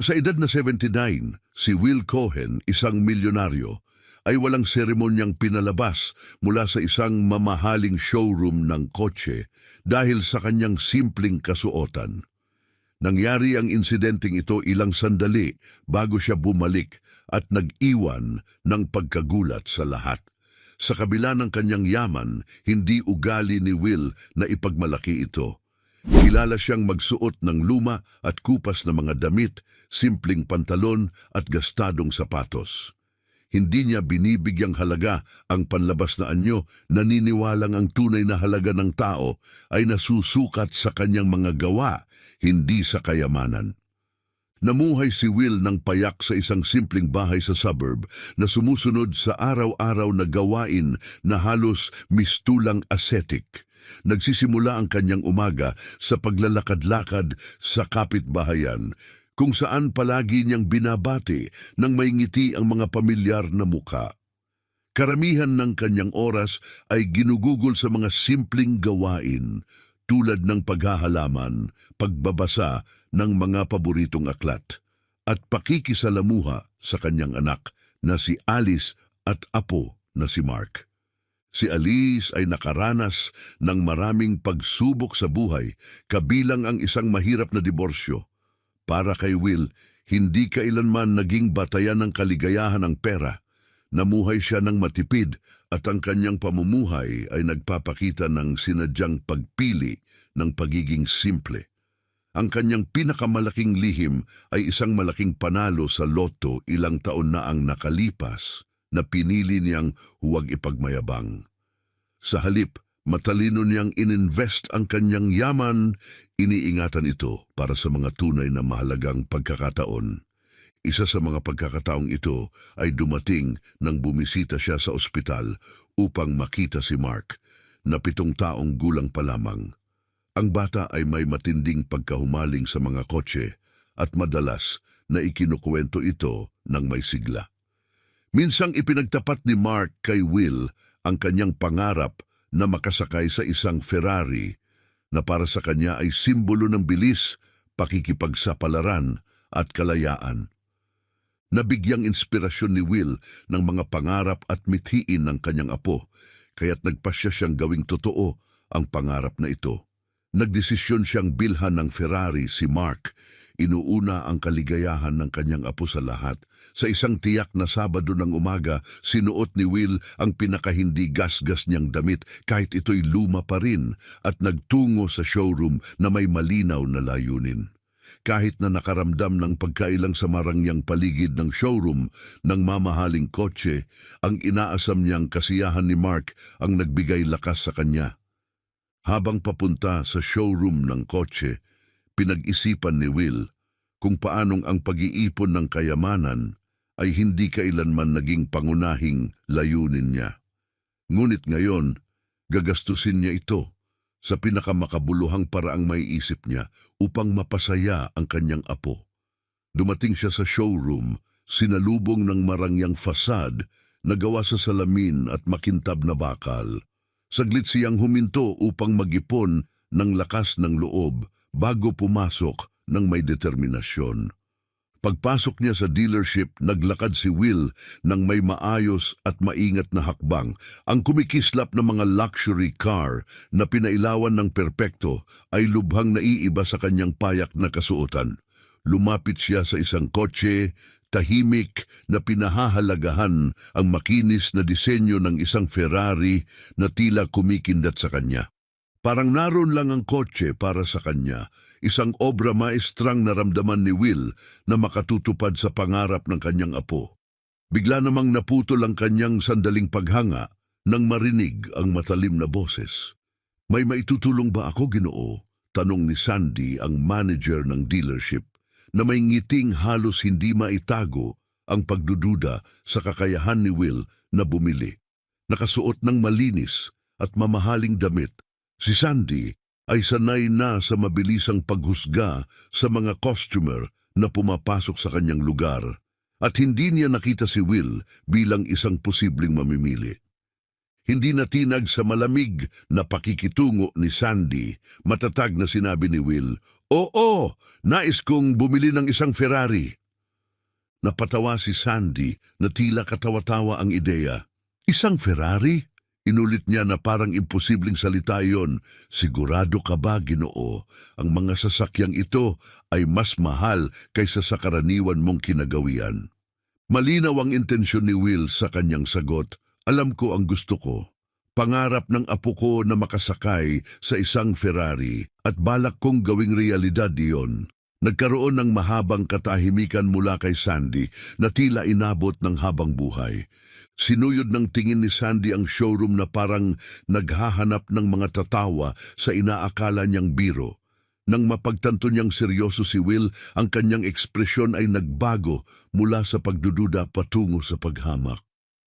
Sa edad na 79, si Will Cohen, isang milyonaryo, ay walang seremonyang pinalabas mula sa isang mamahaling showroom ng kotse dahil sa kanyang simpleng kasuotan. Nangyari ang insidenteng ito ilang sandali bago siya bumalik at nag-iwan ng pagkagulat sa lahat. Sa kabila ng kanyang yaman, hindi ugali ni Will na ipagmalaki ito. Kilala siyang magsuot ng luma at kupas na mga damit, simpleng pantalon at gastadong sapatos. Hindi niya binibigyang halaga ang panlabas na anyo, naniniwalang ang tunay na halaga ng tao ay nasusukat sa kanyang mga gawa, hindi sa kayamanan. Namuhay si Will ng payak sa isang simpleng bahay sa suburb na sumusunod sa araw-araw na gawain na halos mistulang ascetic. Nagsisimula ang kanyang umaga sa paglalakad-lakad sa kapitbahayan, kung saan palagi niyang binabati ng may ngiti ang mga pamilyar na muka. Karamihan ng kanyang oras ay ginugugol sa mga simpleng gawain tulad ng paghahalaman, pagbabasa ng mga paboritong aklat, at pakikisalamuha sa kanyang anak na si Alice at apo na si Mark. Si Alice ay nakaranas ng maraming pagsubok sa buhay, kabilang ang isang mahirap na diborsyo. Para kay Will, hindi kailanman naging batayan ng kaligayahan ng pera. Namuhay siya ng matipid at ang kanyang pamumuhay ay nagpapakita ng sinadyang pagpili ng pagiging simple. Ang kanyang pinakamalaking lihim ay isang malaking panalo sa loto ilang taon na ang nakalipas na pinili niyang huwag ipagmayabang. Sa halip, matalino niyang ininvest ang kanyang yaman, iniingatan ito para sa mga tunay na mahalagang pagkakataon. Isa sa mga pagkakataong ito ay dumating nang bumisita siya sa ospital upang makita si Mark, na 7 taong gulang pa lamang. Ang bata ay may matinding pagkahumaling sa mga kotse at madalas na ikinukwento ito ng may sigla. Minsang ipinagtapat ni Mark kay Will ang kanyang pangarap na makasakay sa isang Ferrari na para sa kanya ay simbolo ng bilis, pakikipagsapalaran at kalayaan. Nabigyang inspirasyon ni Will ng mga pangarap at mithiin ng kanyang apo, kaya't nagpasya siyang gawing totoo ang pangarap na ito. Nagdesisyon siyang bilhan ng Ferrari si Mark, inuuna ang kaligayahan ng kanyang apo sa lahat. Sa isang tiyak na Sabado ng umaga, sinuot ni Will ang pinakahindi gasgas niyang damit kahit ito'y luma pa rin at nagtungo sa showroom na may malinaw na layunin. Kahit na nakaramdam ng pagkailang sa marangyang paligid ng showroom ng mamahaling kotse, ang inaasam niyang kasiyahan ni Mark ang nagbigay lakas sa kanya. Habang papunta sa showroom ng kotse, pinag-isipan ni Will kung paanong ang pag-iipon ng kayamanan ay hindi kailanman naging pangunahing layunin niya. Ngunit ngayon, gagastusin niya ito sa pinakamakabuluhang paraang may isip niya upang mapasaya ang kanyang apo. Dumating siya sa showroom, sinalubong ng marangyang fasad na gawa sa salamin at makintab na bakal. Saglit siyang huminto upang mag-ipon ng lakas ng loob bago pumasok ng may determinasyon. Pagpasok niya sa dealership, naglakad si Will ng may maayos at maingat na hakbang. Ang kumikislap na mga luxury car na pinailawan ng perpekto ay lubhang naiiba sa kanyang payak na kasuotan. Lumapit siya sa isang kotse, tahimik na pinahahalagahan ang makinis na disenyo ng isang Ferrari na tila kumikindat sa kanya. Parang naroon lang ang kotse para sa kanya, isang obra maestrang naramdaman ni Will na makatutupad sa pangarap ng kanyang apo. Bigla namang naputol ang kanyang sandaling paghanga nang marinig ang matalim na boses. "May maitutulong ba ako, Ginoo?" tanong ni Sandy, ang manager ng dealership, na may ngiting halos hindi maitago ang pagdududa sa kakayahan ni Will na bumili. Nakasuot ng malinis at mamahaling damit, si Sandy ay sanay na sa mabilisang paghusga sa mga customer na pumapasok sa kanyang lugar at hindi niya nakita si Will bilang isang posibleng mamimili. Hindi natinag sa malamig na pakikitungo ni Sandy, matatag na sinabi ni Will, Oo, nais kong bumili ng isang Ferrari. Napatawa si Sandy na tila katawa-tawa ang ideya. Isang Ferrari? Inulit niya na parang imposibleng salita iyon. Sigurado ka ba, Ginoo, ang mga sasakyang ito ay mas mahal kaysa sa karaniwan mong kinagawian? Malinaw ang intensyon ni Will sa kanyang sagot. Alam ko ang gusto ko. Pangarap ng apo ko na makasakay sa isang Ferrari at balak kong gawing realidad iyon. Nagkaroon ng mahabang katahimikan mula kay Sandy na tila inabot ng habang buhay. Sinuyod ng tingin ni Sandy ang showroom na parang naghahanap ng mga tatawa sa inaakala niyang biro. Nang mapagtanto niyang seryoso si Will, ang kanyang ekspresyon ay nagbago mula sa pagdududa patungo sa paghamak.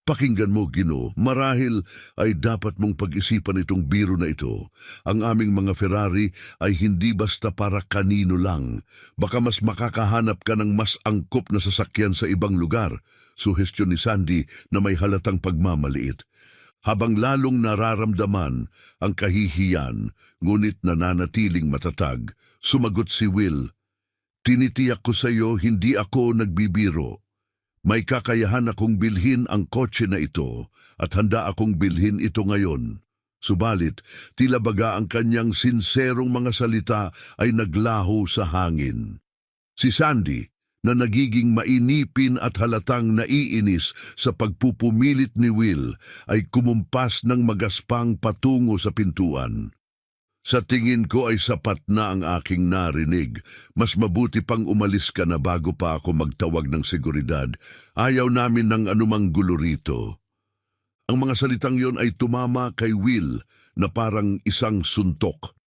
Pakinggan mo, Ginoo, marahil ay dapat mong pag-isipan itong biro na ito. Ang aming mga Ferrari ay hindi basta para kanino lang. Baka mas makakahanap ka ng mas angkop na sasakyan sa ibang lugar. Suhestyon ni Sandy na may halatang pagmamaliit. Habang lalong nararamdaman ang kahihiyan, ngunit nananatiling matatag, sumagot si Will, "Tinitiyak ko sa iyo, hindi ako nagbibiro. May kakayahan akong bilhin ang kotse na ito at handa akong bilhin ito ngayon." Subalit, tila baga ang kanyang sinserong mga salita ay naglaho sa hangin. Si Sandy, na nagiging mainipin at halatang naiinis sa pagpupumilit ni Will, ay kumumpas ng magaspang patungo sa pintuan. "Sa tingin ko ay sapat na ang aking narinig. Mas mabuti pang umalis ka na bago pa ako magtawag ng seguridad. Ayaw namin ng anumang gulo rito." Ang mga salitang yon ay tumama kay Will na parang isang suntok.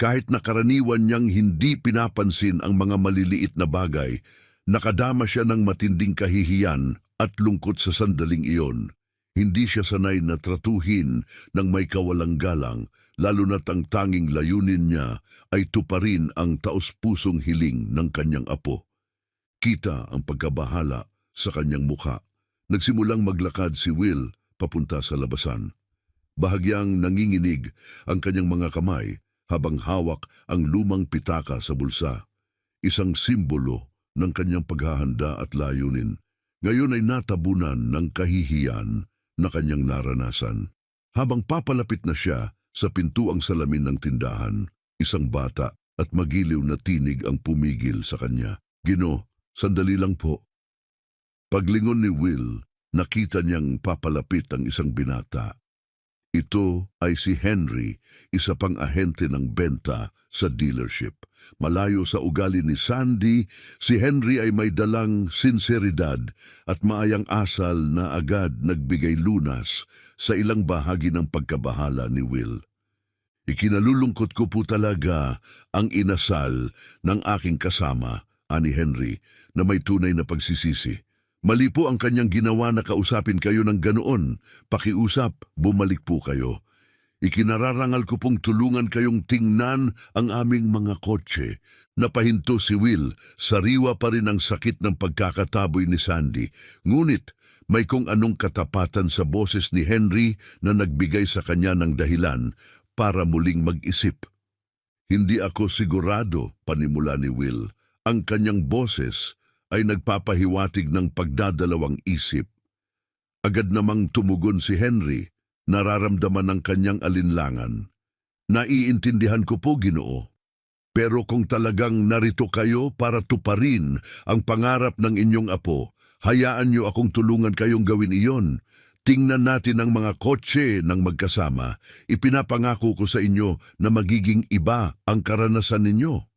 Kahit na karaniwan niyang hindi pinapansin ang mga maliliit na bagay, nakadama siya ng matinding kahihiyan at lungkot sa sandaling iyon. Hindi siya sanay na tratuhin ng may kawalang galang, lalo na't ang tanging layunin niya ay tuparin ang taos-pusong hiling ng kanyang apo. Kita ang pagkabahala sa kanyang mukha. Nagsimulang maglakad si Will papunta sa labasan. Bahagyang nanginginig ang kanyang mga kamay habang hawak ang lumang pitaka sa bulsa. Isang simbolo ng kanyang paghahanda at layunin. Ngayon ay natabunan ng kahihiyan na kanyang naranasan. Habang papalapit na siya sa pintuang salamin ng tindahan, isang bata at magiliw na tinig ang pumigil sa kanya. "Gino, sandali lang po." Paglingon ni Will, nakita niyang papalapit ang isang binata. Ito ay si Henry, isa pang ahente ng benta sa dealership. Malayo sa ugali ni Sandy, si Henry ay may dalang sinseridad at maayang asal na agad nagbigay lunas sa ilang bahagi ng pagkabahala ni Will. "Ikinalulungkot ko po talaga ang inasal ng aking kasama," ani Henry, na may tunay na pagsisisi. "Mali po ang kanyang ginawa na kausapin kayo ng ganoon. Pakiusap, bumalik po kayo. Ikinararangal ko pong tulungan kayong tingnan ang aming mga kotse." Napahinto si Will, sariwa pa rin ang sakit ng pagkakataboy ni Sandy. Ngunit may kung anong katapatan sa boses ni Henry na nagbigay sa kanya ng dahilan para muling mag-isip. "Hindi ako sigurado," panimula ni Will. Ang kanyang boses ay nagpapahiwatig ng pagdadalawang isip. Agad namang tumugon si Henry, nararamdaman ng kanyang alinlangan. "Naiintindihan ko po, Ginoo. Pero kung talagang narito kayo para tuparin ang pangarap ng inyong apo, hayaan niyo akong tulungan kayong gawin iyon. Tingnan natin ang mga kotse ng magkasama. Ipinapangako ko sa inyo na magiging iba ang karanasan ninyo."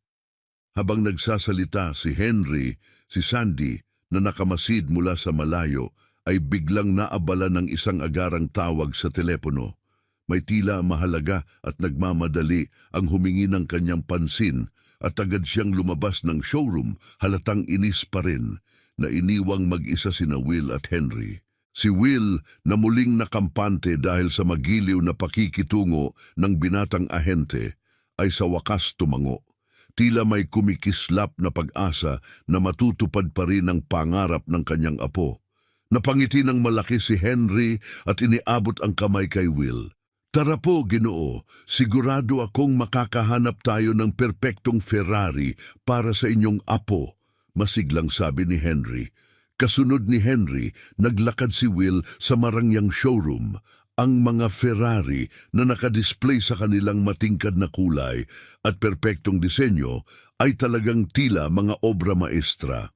Habang nagsasalita si Henry, si Sandy na nakamasid mula sa malayo ay biglang naabala ng isang agarang tawag sa telepono. May tila mahalaga at nagmamadali ang humingi ng kanyang pansin at agad siyang lumabas ng showroom, halatang inis pa rin na iniwang mag-isa sina Will at Henry. Si Will na muling nakampante dahil sa magiliw na pakikitungo ng binatang ahente ay sa wakas tumango. Tila may kumikislap na pag-asa na matutupad pa rin ang pangarap ng kanyang apo. Napangiti ng malaki si Henry at iniabot ang kamay kay Will. Tara po, Ginoo. Sigurado akong makakahanap tayo ng perpektong Ferrari para sa inyong apo, masiglang sabi ni Henry. Kasunod ni Henry, naglakad si Will sa marangyang showroom. Ang mga Ferrari na nakadisplay sa kanilang matingkad na kulay at perpektong disenyo ay talagang tila mga obra maestra.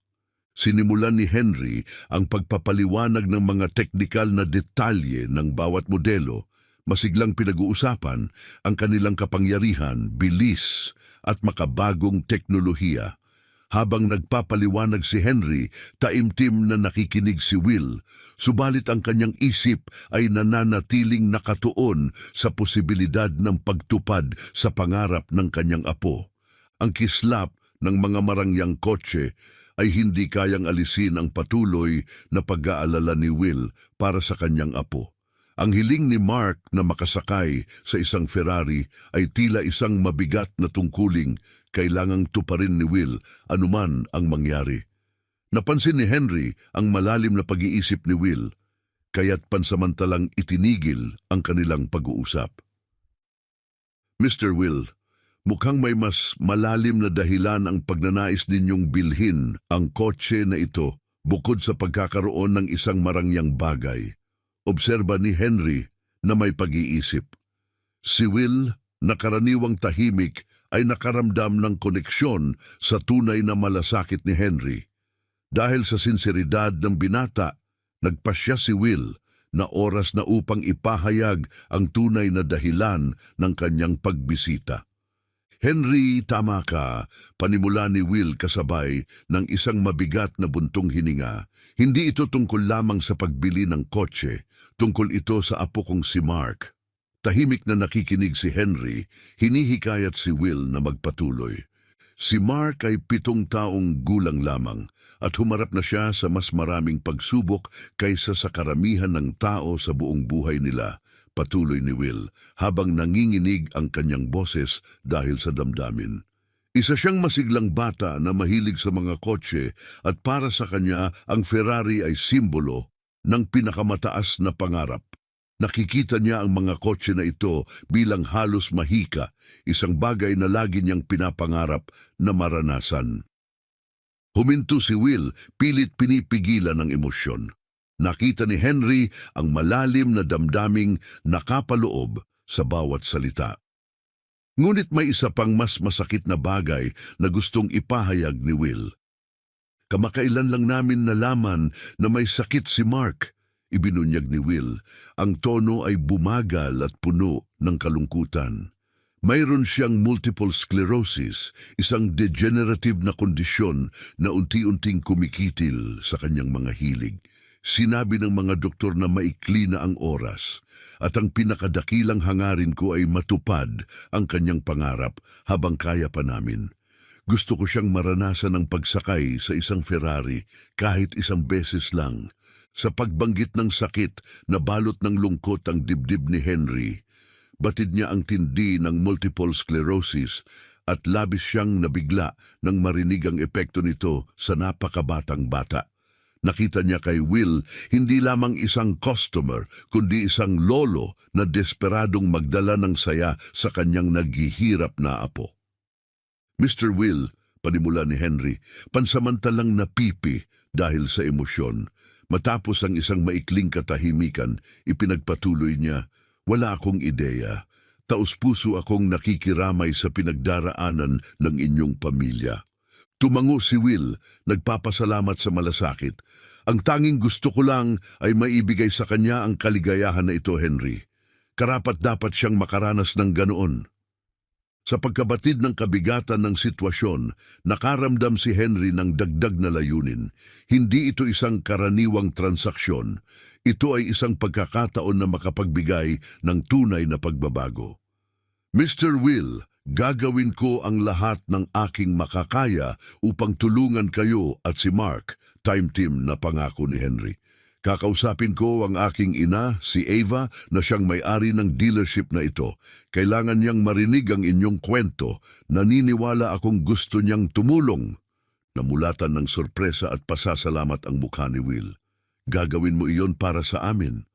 Sinimulan ni Henry ang pagpapaliwanag ng mga teknikal na detalye ng bawat modelo. Masiglang pinag-uusapan ang kanilang kapangyarihan, bilis at makabagong teknolohiya. Habang nagpapaliwanag si Henry, taimtim na nakikinig si Will, subalit ang kanyang isip ay nananatiling nakatuon sa posibilidad ng pagtupad sa pangarap ng kanyang apo. Ang kislap ng mga marangyang kotse ay hindi kayang alisin ang patuloy na pag-aalala ni Will para sa kanyang apo. Ang hiling ni Mark na makasakay sa isang Ferrari ay tila isang mabigat na tungkuling kailangang tuparin ni Will anuman ang mangyari. Napansin ni Henry ang malalim na pag-iisip ni Will, kaya't pansamantalang itinigil ang kanilang pag-uusap. Mr. Will, mukhang may mas malalim na dahilan ang pagnanais ninyong bilhin ang kotse na ito bukod sa pagkakaroon ng isang marangyang bagay. Obserba ni Henry na may pag-iisip. Si Will, na karaniwang tahimik, ay nakaramdam ng koneksyon sa tunay na malasakit ni Henry. Dahil sa sinseridad ng binata, nagpasya si Will na oras na upang ipahayag ang tunay na dahilan ng kanyang pagbisita. Henry, tama ka, panimula ni Will kasabay ng isang mabigat na buntong hininga. Hindi ito tungkol lamang sa pagbili ng kotse, tungkol ito sa apo kong si Mark. Tahimik na nakikinig si Henry, hinihikayat si Will na magpatuloy. Si Mark ay 7 taong gulang lamang at humarap na siya sa mas maraming pagsubok kaysa sa karamihan ng tao sa buong buhay nila. Patuloy ni Will habang nanginginig ang kanyang boses dahil sa damdamin. Isa siyang masiglang bata na mahilig sa mga kotse at para sa kanya ang Ferrari ay simbolo ng pinakamataas na pangarap. Nakikita niya ang mga kotse na ito bilang halos mahika, isang bagay na lagi niyang pinapangarap na maranasan. Huminto si Will, pilit pinipigilan ng emosyon. Nakita ni Henry ang malalim na damdaming nakapaloob sa bawat salita. Ngunit may isa pang mas masakit na bagay na gustong ipahayag ni Will. Kamakailan lang namin nalaman na may sakit si Mark, ibinunyag ni Will. Ang tono ay bumagal at puno ng kalungkutan. Mayroon siyang multiple sclerosis, isang degenerative na kondisyon na unti-unting kumikitil sa kanyang mga hilig. Sinabi ng mga doktor na maikli na ang oras at ang pinakadakilang hangarin ko ay matupad ang kanyang pangarap habang kaya pa namin. Gusto ko siyang maranasan ng pagsakay sa isang Ferrari kahit isang beses lang. Sa pagbanggit ng sakit na balot ng lungkot ang dibdib ni Henry, batid niya ang tindi ng multiple sclerosis at labis siyang nabigla nang marinig ang epekto nito sa napakabatang bata. Nakita niya kay Will hindi lamang isang customer, kundi isang lolo na desperadong magdala ng saya sa kanyang naghihirap na apo. Mr. Will, panimula ni Henry, pansamantalang napipi dahil sa emosyon. Matapos ang isang maikling katahimikan, ipinagpatuloy niya, wala akong ideya. Taos-puso akong nakikiramay sa pinagdaraanan ng inyong pamilya. Tumango si Will, nagpapasalamat sa malasakit. Ang tanging gusto ko lang ay maibigay sa kanya ang kaligayahan na ito, Henry. Karapat-dapat siyang makaranas ng ganoon. Sa pagkabatid ng kabigatan ng sitwasyon, nakaramdam si Henry ng dagdag na layunin. Hindi ito isang karaniwang transaksyon. Ito ay isang pagkakataon na makapagbigay ng tunay na pagbabago. Mr. Will, gagawin ko ang lahat ng aking makakaya upang tulungan kayo at si Mark, time team na pangako ni Henry. Kakausapin ko ang aking ina, si Ava, na siyang may-ari ng dealership na ito. Kailangan niyang marinig ang inyong kwento. Naniniwala akong gusto niyang tumulong. Namulatan ng sorpresa at pasasalamat ang mukha ni Will. Gagawin mo iyon para sa amin.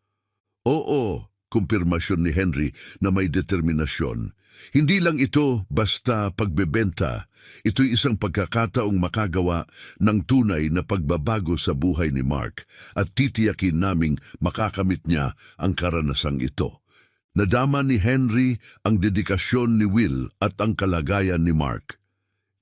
Oo, kumpirmasyon ni Henry na may determinasyon. Hindi lang ito basta pagbebenta, ito'y isang pagkakataong makagawa ng tunay na pagbabago sa buhay ni Mark at titiyakin naming makakamit niya ang karanasang ito. Nadama ni Henry ang dedikasyon ni Will at ang kalagayan ni Mark.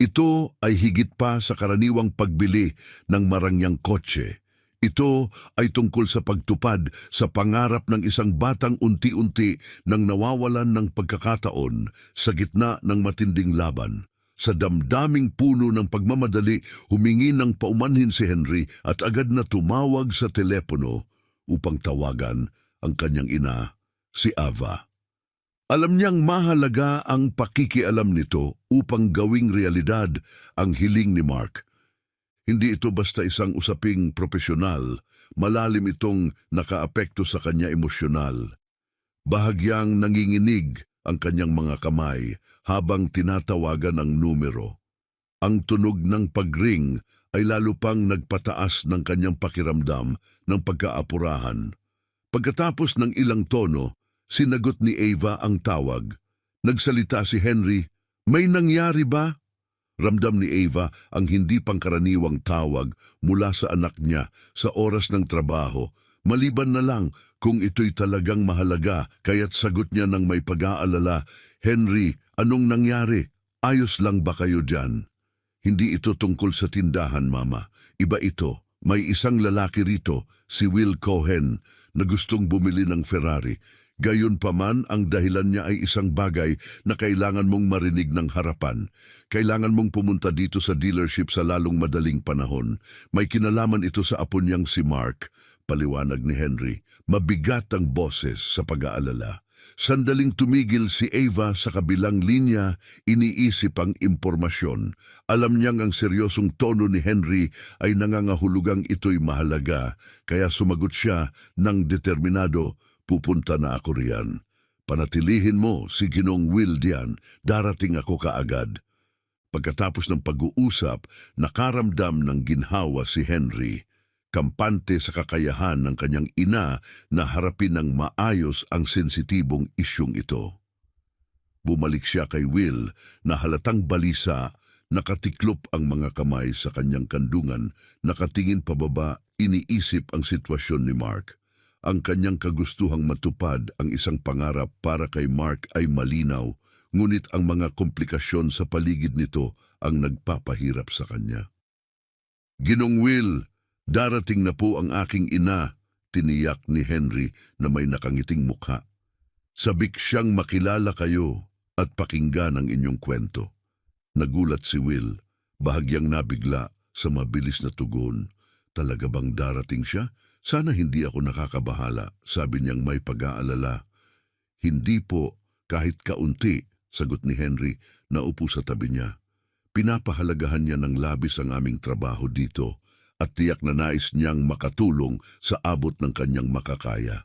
Ito ay higit pa sa karaniwang pagbili ng marangyang kotse. Ito ay tungkol sa pagtupad sa pangarap ng isang batang unti-unti nang nawawalan ng pagkakataon sa gitna ng matinding laban. Sa damdaming puno ng pagmamadali, humingi ng paumanhin si Henry at agad na tumawag sa telepono upang tawagan ang kanyang ina, si Ava. Alam niyang mahalaga ang pakikialam nito upang gawing realidad ang hiling ni Mark. Hindi ito basta isang usaping profesional, malalim itong nakaapekto sa kanya emosyonal. Bahagyang nanginginig ang kanyang mga kamay habang tinatawagan ang numero. Ang tunog ng pagring ay lalo pang nagpataas ng kanyang pakiramdam ng pagkaapurahan. Pagkatapos ng ilang tono, sinagot ni Ava ang tawag. Nagsalita si Henry, "May nangyari ba?" Ramdam ni Ava ang hindi pangkaraniwang tawag mula sa anak niya sa oras ng trabaho, maliban na lang kung ito'y talagang mahalaga, kaya't sagot niya ng may pag-aalala, "Henry, anong nangyari? Ayos lang ba kayo dyan?" "Hindi ito tungkol sa tindahan, Mama. Iba ito. May isang lalaki rito, si Will Cohen, na gustong bumili ng Ferrari. Gayunpaman, ang dahilan niya ay isang bagay na kailangan mong marinig ng harapan. Kailangan mong pumunta dito sa dealership sa lalong madaling panahon. May kinalaman ito sa apo niyang si Mark," paliwanag ni Henry. Mabigat ang boses sa pag-aalala. Sandaling tumigil si Ava sa kabilang linya, iniisip ang impormasyon. Alam niyang ang seryosong tono ni Henry ay nangangahulugang ito'y mahalaga, kaya sumagot siya ng determinado, "Pupunta na ako riyan. Panatilihin mo si Ginong Will diyan, darating ako kaagad." Pagkatapos ng pag-uusap, nakaramdam ng ginhawa si Henry. Kampante sa kakayahan ng kanyang ina na harapin ng maayos ang sensitibong isyong ito. Bumalik siya kay Will na halatang balisa, nakatiklop ang mga kamay sa kanyang kandungan, nakatingin pababa, iniisip ang sitwasyon ni Mark. Ang kanyang kagustuhang matupad ang isang pangarap para kay Mark ay malinaw, ngunit ang mga komplikasyon sa paligid nito ang nagpapahirap sa kanya. "Ginong Will, darating na po ang aking ina," tiniyak ni Henry na may nakangiting mukha. "Sabik siyang makilala kayo at pakinggan ang inyong kwento." Nagulat si Will, bahagyang nabigla sa mabilis na tugon. "Talaga bang darating siya? Sana hindi ako nakakabahala," sabi niyang may pag-aalala. "Hindi po, kahit kaunti," sagot ni Henry na upo sa tabi niya. "Pinapahalagahan niya ng labis ang aming trabaho dito at tiyak na nais niyang makatulong sa abot ng kanyang makakaya."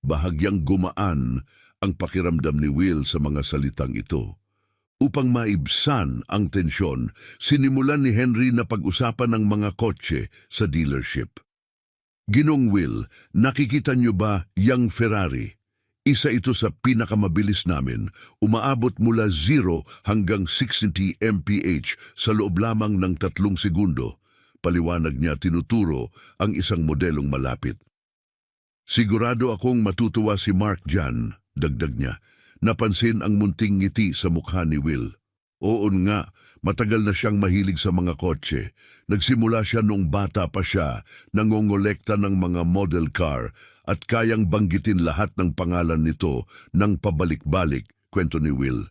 Bahagyang gumaan ang pakiramdam ni Will sa mga salitang ito. Upang maibsan ang tensyon, sinimulan ni Henry na pag-usapan ng mga kotse sa dealership. "Ginong Will, nakikita niyo ba yang Ferrari? Isa ito sa pinakamabilis namin. Umaabot mula 0 hanggang 60 mph sa loob lamang ng 3 segundo. Paliwanag niya, tinuturo ang isang modelong malapit. "Sigurado akong matutuwa si Mark dyan," dagdag niya. Napansin ang munting ngiti sa mukha ni Will. "Oo nga, matagal na siyang mahilig sa mga kotse. Nagsimula siya nung bata pa siya, nangongolekta ng mga model car at kayang banggitin lahat ng pangalan nito ng pabalik-balik," kwento ni Will.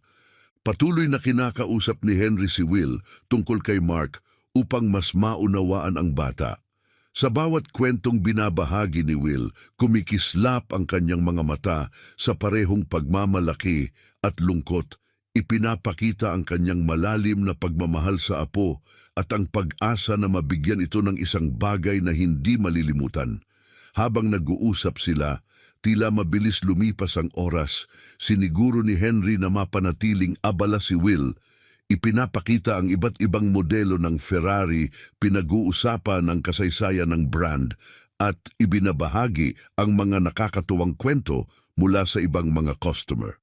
Patuloy na kinakausap ni Henry si Will tungkol kay Mark upang mas maunawaan ang bata. Sa bawat kwentong binabahagi ni Will, kumikislap ang kanyang mga mata sa parehong pagmamalaki at lungkot. Ipinapakita ang kanyang malalim na pagmamahal sa apo at ang pag-asa na mabigyan ito ng isang bagay na hindi malilimutan. Habang nag-uusap sila, tila mabilis lumipas ang oras. Siniguro ni Henry na mapanatiling abala si Will. Ipinapakita ang iba't ibang modelo ng Ferrari, pinag-uusapan ang kasaysayan ng brand, at ibinabahagi ang mga nakakatuwang kwento mula sa ibang mga customer.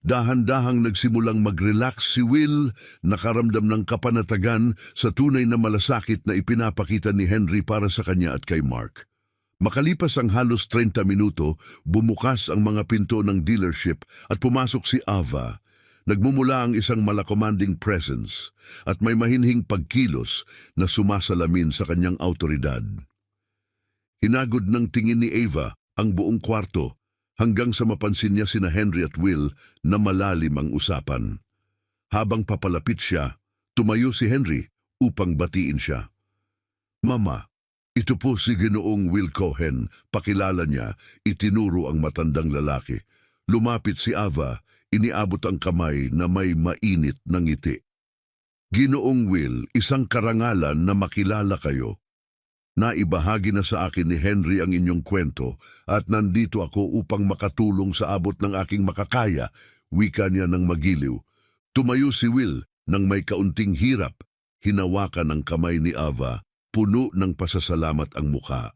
Dahan-dahang nagsimulang mag-relax si Will, nakaramdam ng kapanatagan sa tunay na malasakit na ipinapakita ni Henry para sa kanya at kay Mark. Makalipas ang halos 30 minuto, bumukas ang mga pinto ng dealership at pumasok si Ava. Nagmumula ang isang malakomanding presence at may mahinhing pagkilos na sumasalamin sa kanyang autoridad. Hinagod ng tingin ni Ava ang buong kwarto hanggang sa mapansin niya sina Henry at Will na malalim ang usapan. Habang papalapit siya, tumayo si Henry upang batiin siya. "Mama, ito po si Ginoong Will Cohen," pakilala niya, itinuro ang matandang lalaki. Lumapit si Ava, iniabot ang kamay na may mainit na ngiti. "Ginoong Will, isang karangalan na makilala kayo. Naibahagi na sa akin ni Henry ang inyong kwento at nandito ako upang makatulong sa abot ng aking makakaya," wika niya ng magiliw. Tumayo si Will nang may kaunting hirap. Hinawakan ang kamay ni Ava, puno ng pasasalamat ang muka.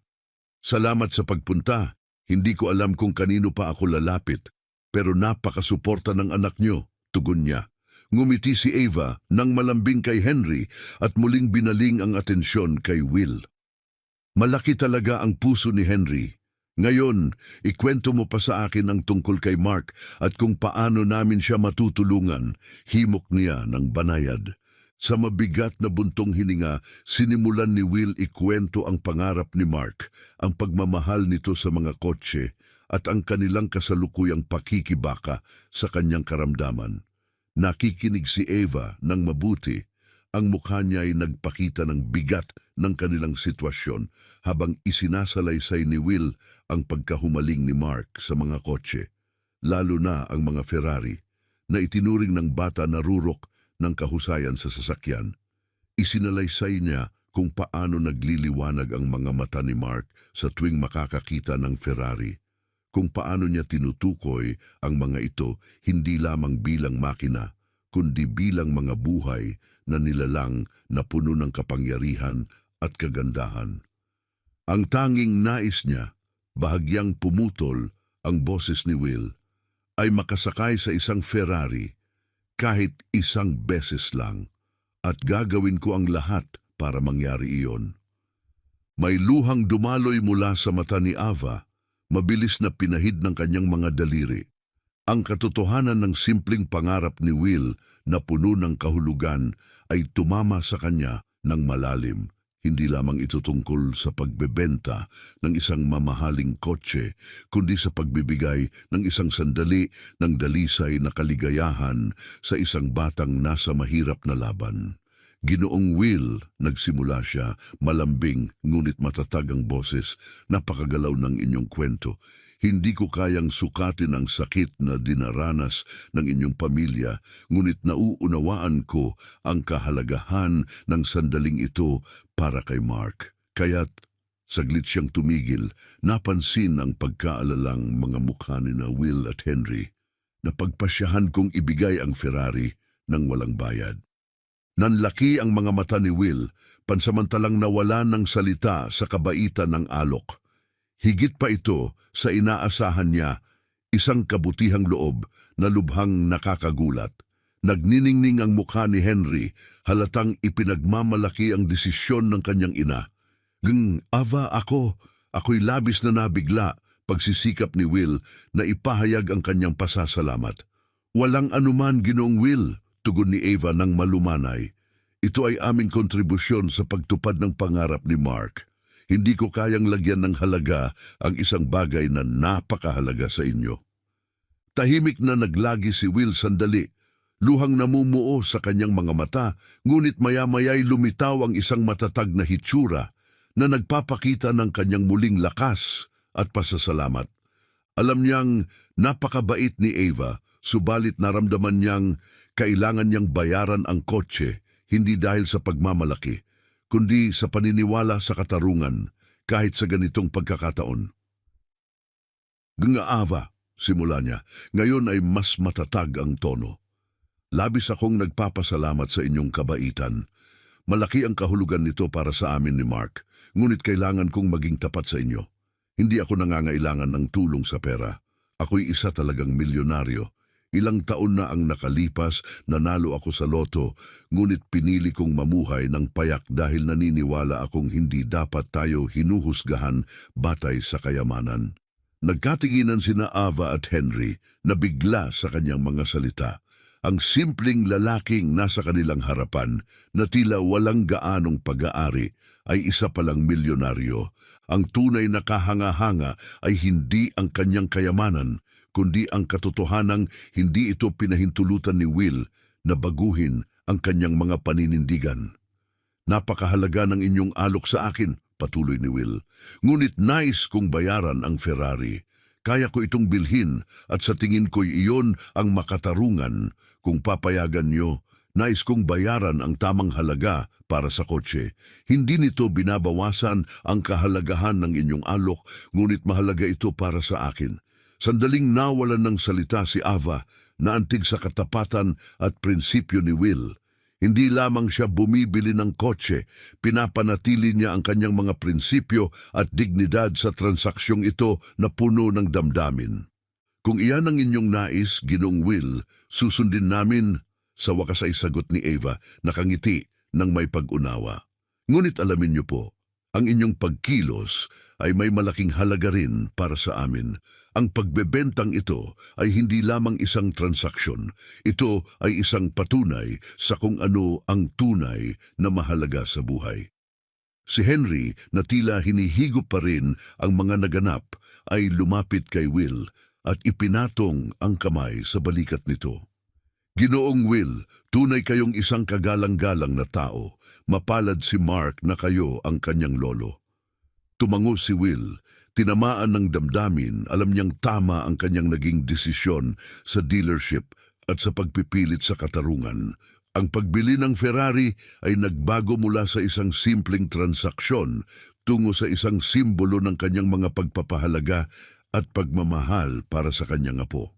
"Salamat sa pagpunta. Hindi ko alam kung kanino pa ako lalapit, pero napakasuporta ng anak niyo," tugon niya. Ngumiti si Ava nang malambing kay Henry at muling binaling ang atensyon kay Will. "Malaki talaga ang puso ni Henry. Ngayon, ikwento mo pa sa akin ang tungkol kay Mark at kung paano namin siya matutulungan," himok niya ng banayad. Sa mabigat na buntong hininga, sinimulan ni Will ikwento ang pangarap ni Mark, ang pagmamahal nito sa mga kotse at ang kanilang kasalukuyang pakikibaka sa kanyang karamdaman. Nakikinig si Ava ng mabuti. Ang mukha niya ay nagpakita ng bigat ng kanilang sitwasyon habang isinasalaysay ni Will ang pagkahumaling ni Mark sa mga kotse, lalo na ang mga Ferrari, na itinuring ng bata na rurok ng kahusayan sa sasakyan. Isinalaysay niya kung paano nagliliwanag ang mga mata ni Mark sa tuwing makakakita ng Ferrari, kung paano niya tinutukoy ang mga ito hindi lamang bilang makina, kundi bilang mga buhay na nilalang na puno ng kapangyarihan at kagandahan. Ang tanging nais niya, bahagyang pumutol ang boses ni Will, ay makasakay sa isang Ferrari kahit isang beses lang, at gagawin ko ang lahat para mangyari iyon. May luhang dumaloy mula sa mata ni Ava, mabilis na pinahid ng kanyang mga daliri. Ang katotohanan ng simpleng pangarap ni Will na puno ng kahulugan ay tumama sa kanya ng malalim. Hindi lamang ito tungkol sa pagbebenta ng isang mamahaling kotse, kundi sa pagbibigay ng isang sandali ng dalisay na kaligayahan sa isang batang nasa mahirap na laban. "Ginoong Will," nagsimula siya, malambing ngunit matatag ang boses, "napakagalaw ng inyong kwento. Hindi ko kayang sukatin ang sakit na dinaranas ng inyong pamilya, ngunit nauunawaan ko ang kahalagahan ng sandaling ito para kay Mark." Kaya't saglit siyang tumigil, napansin ang pagkaalalang mga mukha ni na Will at Henry. "Napagpasyahan kong ibigay ang Ferrari ng walang bayad." Nanlaki ang mga mata ni Will, pansamantalang nawala ng salita sa kabaitan ng alok. Higit pa ito sa inaasahan niya, isang kabutihang loob na lubhang nakakagulat. Nagniningning ang mukha ni Henry, halatang ipinagmamalaki ang desisyon ng kanyang ina. Ava, ako'y labis na nabigla," pagsisikap ni Will na ipahayag ang kanyang pasasalamat. "Walang anuman, Ginoong Will," tugon ni Ava ng malumanay. "Ito ay aming kontribusyon sa pagtupad ng pangarap ni Mark. Hindi ko kayang lagyan ng halaga ang isang bagay na napakahalaga sa inyo." Tahimik na naglagi si Will sandali. Luhang namumuo sa kanyang mga mata, ngunit maya-maya'y lumitaw ang isang matatag na hitsura na nagpapakita ng kanyang muling lakas at pasasalamat. Alam niyang napakabait ni Ava, subalit naramdaman niyang kailangan niyang bayaran ang kotse, hindi dahil sa pagmamalaki, kundi sa paniniwala sa katarungan, kahit sa ganitong pagkakataon. "Ava," simula niya, "ngayon ay mas matatag ang tono. Labis akong nagpapasalamat sa inyong kabaitan. Malaki ang kahulugan nito para sa amin ni Mark, ngunit kailangan kong maging tapat sa inyo. Hindi ako nangangailangan ng tulong sa pera. Ako'y isa talagang milyonaryo. Ilang taon na ang nakalipas, nanalo ako sa loto, ngunit pinili kong mamuhay ng payak dahil naniniwala akong hindi dapat tayo hinuhusgahan batay sa kayamanan. Nagkatinginan sina Ava at Henry na bigla sa kanyang mga salita. Ang simpleng lalaking nasa kanilang harapan na tila walang gaanong pag-aari ay isa palang milyonaryo. Ang tunay na kahanga-hanga ay hindi ang kanyang kayamanan, kundi ang katotohanang hindi ito pinahintulutan ni Will na baguhin ang kanyang mga paninindigan. Napakahalaga ng inyong alok sa akin, patuloy ni Will. Ngunit nais kong bayaran ang Ferrari. Kaya ko itong bilhin at sa tingin ko'y iyon ang makatarungan. Kung papayagan nyo, nais kong bayaran ang tamang halaga para sa kotse. Hindi nito binabawasan ang kahalagahan ng inyong alok, ngunit mahalaga ito para sa akin. Sandaling nawalan ng salita si Ava na antig sa katapatan at prinsipyo ni Will. Hindi lamang siya bumibili ng kotse, pinapanatili niya ang kanyang mga prinsipyo at dignidad sa transaksyong ito na puno ng damdamin. Kung iyan ang inyong nais, Ginong Will, susundin namin. Sa wakas ay sagot ni Ava, nakangiti ng may pag-unawa. Ngunit alamin niyo po, ang inyong pagkilos ay may malaking halaga rin para sa amin. Ang pagbebentang ito ay hindi lamang isang transaksyon. Ito ay isang patunay sa kung ano ang tunay na mahalaga sa buhay. Si Henry, na tila hinihigop pa rin ang mga naganap, ay lumapit kay Will at ipinatong ang kamay sa balikat nito. Ginoong Will, tunay kayong isang kagalang-galang na tao. Mapalad si Mark na kayo ang kanyang lolo. Tumango si Will. Tinamaan ng damdamin, alam niyang tama ang kanyang naging desisyon sa dealership at sa pagpipilit sa katarungan. Ang pagbili ng Ferrari ay nagbago mula sa isang simpleng transaksyon tungo sa isang simbolo ng kanyang mga pagpapahalaga at pagmamahal para sa kanyang apo.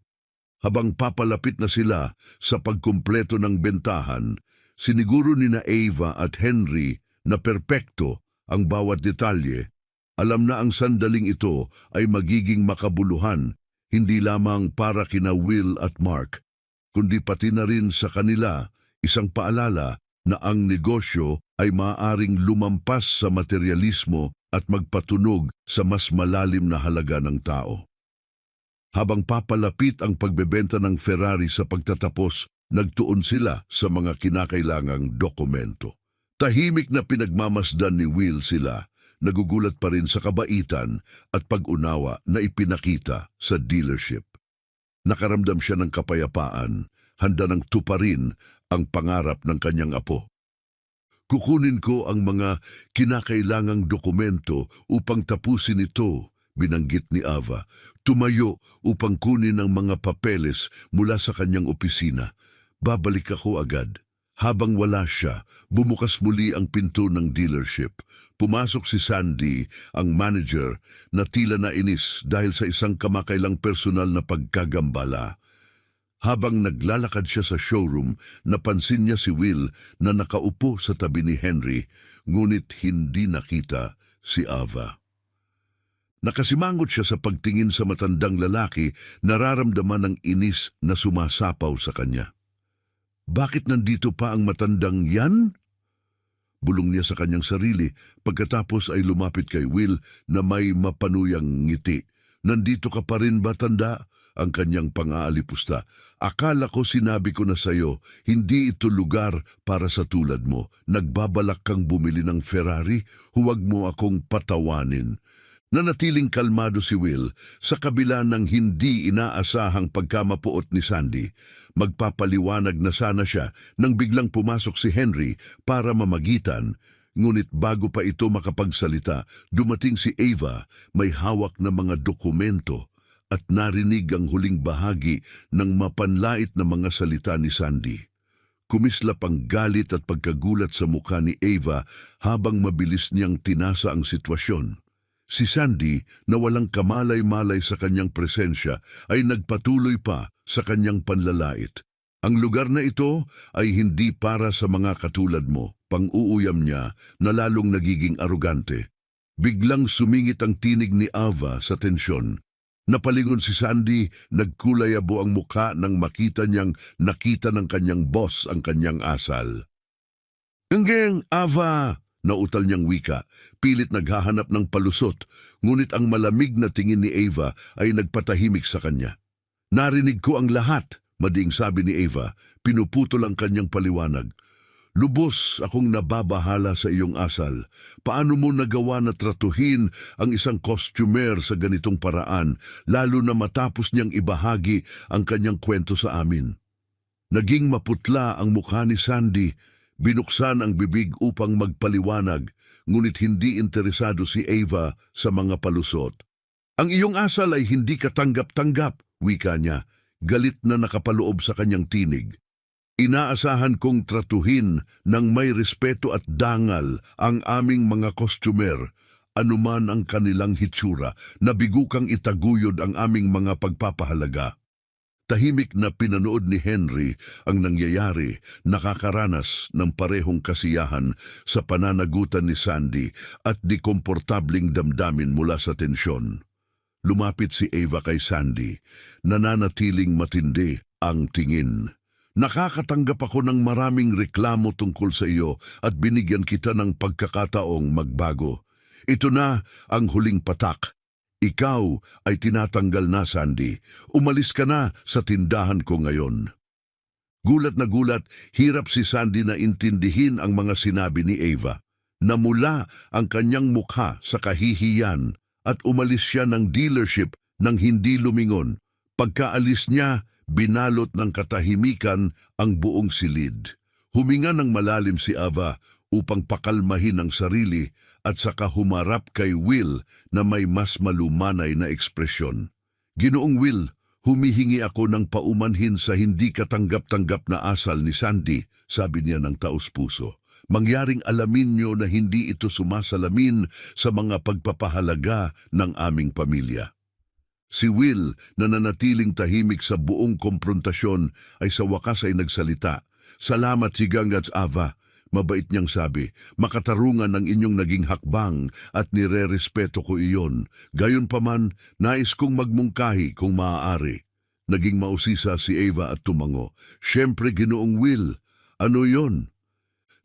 Habang papalapit na sila sa pagkumpleto ng bentahan, siniguro nina Ava at Henry na perpekto ang bawat detalye. Alam na ang sandaling ito ay magiging makabuluhan, hindi lamang para kina Will at Mark, kundi pati na rin sa kanila, isang paalala na ang negosyo ay maaaring lumampas sa materialismo at magpatunog sa mas malalim na halaga ng tao. Habang papalapit ang pagbebenta ng Ferrari sa pagtatapos, nagtuon sila sa mga kinakailangang dokumento. Tahimik na pinagmamasdan ni Will sila, nagugulat pa rin sa kabaitan at pag-unawa na ipinakita sa dealership. Nakaramdam siya ng kapayapaan, handa ng tuparin ang pangarap ng kanyang apo. Kukunin ko ang mga kinakailangang dokumento upang tapusin ito, binanggit ni Ava. Tumayo upang kunin ang mga papeles mula sa kanyang opisina. Babalik ako agad. Habang wala siya, bumukas muli ang pinto ng dealership. Pumasok si Sandy, ang manager, na tila nainis dahil sa isang kamakailang personal na pagkagambala. Habang naglalakad siya sa showroom, napansin niya si Will na nakaupo sa tabi ni Henry, ngunit hindi nakita si Ava. Nakasimangot siya sa pagtingin sa matandang lalaki, nararamdaman ng inis na sumasapaw sa kanya. Bakit nandito pa ang matandang yan? Bulong niya sa kanyang sarili, pagkatapos ay lumapit kay Will na may mapanuyang ngiti. Nandito ka pa rin ba, tanda? Ang kanyang pang-aalipusta. Akala ko sinabi ko na sayo, hindi ito lugar para sa tulad mo. Nagbabalak kang bumili ng Ferrari, huwag mo akong patawanin. Nanatiling kalmado si Will sa kabila ng hindi inaasahang pagkamapuot ni Sandy. Magpapaliwanag na sana siya nang biglang pumasok si Henry para mamagitan. Ngunit bago pa ito makapagsalita, dumating si Ava, may hawak na mga dokumento at narinig ang huling bahagi ng mapanlait na mga salita ni Sandy. Kumislap ang galit at pagkagulat sa mukha ni Ava habang mabilis niyang tinasa ang sitwasyon. Si Sandy, na walang kamalay-malay sa kanyang presensya, ay nagpatuloy pa sa kanyang panlalait. Ang lugar na ito ay hindi para sa mga katulad mo, pang-uuyam niya na lalong nagiging arugante. Biglang sumingit ang tinig ni Ava sa tensyon. Napalingon si Sandy, nagkulay-abo ang mukha nang makita niyang nakita ng kanyang boss ang kanyang asal. "Enggeng, Ava!" Nautal niyang wika, pilit naghahanap ng palusot, ngunit ang malamig na tingin ni Ava ay nagpatahimik sa kanya. "Narinig ko ang lahat," mading sabi ni Ava, pinuputol ang kanyang paliwanag. "Lubos akong nababahala sa iyong asal. Paano mo nagawa na tratuhin ang isang costumer sa ganitong paraan, lalo na matapos niyang ibahagi ang kanyang kwento sa amin?" Naging maputla ang mukha ni Sandy. Binuksan ang bibig upang magpaliwanag, ngunit hindi interesado si Ava sa mga palusot. "Ang iyong asal ay hindi katanggap-tanggap," wika niya, galit na nakapaloob sa kanyang tinig. "Inaasahan kong tratuhin ng may respeto at dangal ang aming mga kostumer, anuman ang kanilang hitsura, na bigukang itaguyod ang aming mga pagpapahalaga." Tahimik na pinanood ni Henry ang nangyayari, nakakaranas ng parehong kasiyahan sa pananagutan ni Sandy at di komportabling damdamin mula sa tensyon. Lumapit si Ava kay Sandy, nananatiling matindi ang tingin. "Nakakatanggap ako ng maraming reklamo tungkol sa iyo at binigyan kita ng pagkakataong magbago. Ito na ang huling patak. Ikaw ay tinatanggal na, Sandy. Umalis ka na sa tindahan ko ngayon." Gulat na gulat, hirap si Sandy na intindihin ang mga sinabi ni Ava. Namula ang kanyang mukha sa kahihiyan at umalis siya ng dealership nang hindi lumingon. Pagkaalis niya, binalot ng katahimikan ang buong silid. Huminga ng malalim si Ava upang pakalmahin ang sarili at saka humarap kay Will na may mas malumanay na ekspresyon. "Ginoong Will, humihingi ako ng paumanhin sa hindi katanggap-tanggap na asal ni Sandy," sabi niya ng taos-puso. "Mangyaring alamin niyo na hindi ito sumasalamin sa mga pagpapahalaga ng aming pamilya." Si Will, na nanatiling tahimik sa buong komprontasyon, ay sa wakas ay nagsalita. "Salamat, Sigangats Ava." Mabait niyang sabi, "Makatarungan ang inyong naging hakbang at nire-respeto ko iyon. Gayunpaman, nais kong magmungkahi kung maaari." Naging mausisa si Ava at tumango. "Siyempre, Ginoong Will, ano yon?"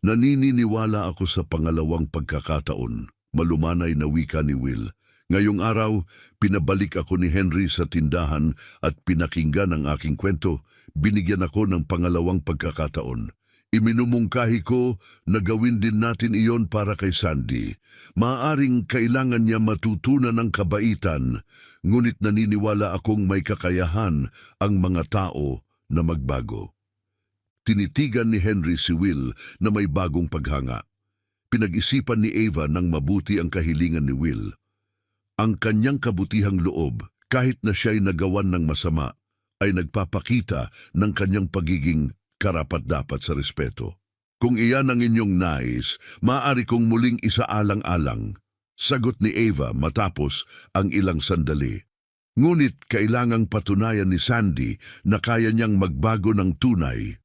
"Naniniwala ako sa pangalawang pagkakataon," malumanay na wika ni Will. "Ngayong araw, pinabalik ako ni Henry sa tindahan at pinakinggan ang aking kwento. Binigyan ako ng pangalawang pagkakataon. Iminumungkahi ko na gawin din natin iyon para kay Sandy. Maaaring kailangan niya matutunan ng kabaitan, ngunit naniniwala akong may kakayahan ang mga tao na magbago." Tinitigan ni Henry si Will na may bagong paghanga. Pinag-isipan ni Ava ng mabuti ang kahilingan ni Will. Ang kanyang kabutihang loob, kahit na siya'y nagawan ng masama, ay nagpapakita ng kanyang pagiging karapat-dapat sa respeto. "Kung iyan ang inyong nais, maaari kong muling isaalang-alang," sagot ni Ava matapos ang ilang sandali. Ngunit kailangang patunayan ni Sandy na kaya niyang magbago ng tunay.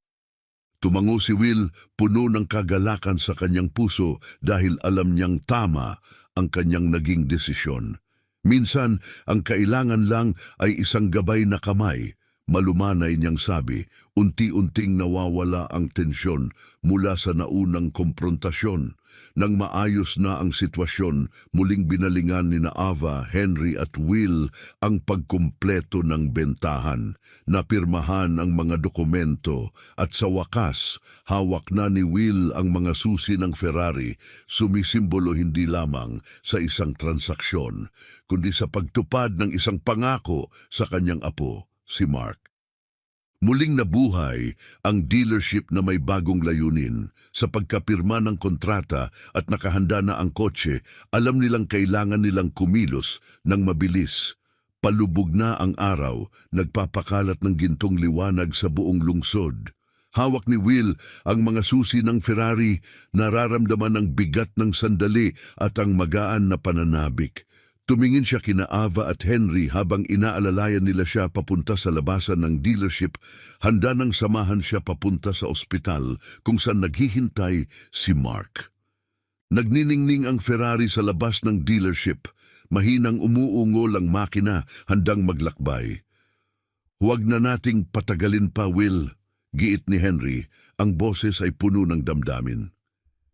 Tumango si Will, puno ng kagalakan sa kanyang puso dahil alam niyang tama ang kanyang naging desisyon. Minsan, ang kailangan lang ay isang gabay na kamay. Malumanay niyang sabi, unti-unting nawawala ang tensyon mula sa naunang komprontasyon. Nang maayos na ang sitwasyon, muling binalingan ni na Ava, Henry at Will ang pagkumpleto ng bentahan. Napirmahan ang mga dokumento at sa wakas, hawak na ni Will ang mga susi ng Ferrari, sumisimbolo hindi lamang sa isang transaksyon, kundi sa pagtupad ng isang pangako sa kanyang apo, si Mark. Muling nabuhay ang dealership na may bagong layunin. Sa pagkapirma ng kontrata at nakahanda na ang kotse, alam nilang kailangan nilang kumilos ng mabilis. Palubog na ang araw, nagpapakalat ng gintong liwanag sa buong lungsod. Hawak ni Will ang mga susi ng Ferrari, nararamdaman ang bigat ng sandali at ang magaan na pananabik. Tumingin siya kina Ava at Henry habang inaalalayan nila siya papunta sa labasan ng dealership, handa nang samahan siya papunta sa ospital kung saan naghihintay si Mark. Nagniningning ang Ferrari sa labas ng dealership. Mahinang umuungol ang makina, handang maglakbay. Huwag na nating patagalin pa, Will. Giit ni Henry, ang boses ay puno ng damdamin.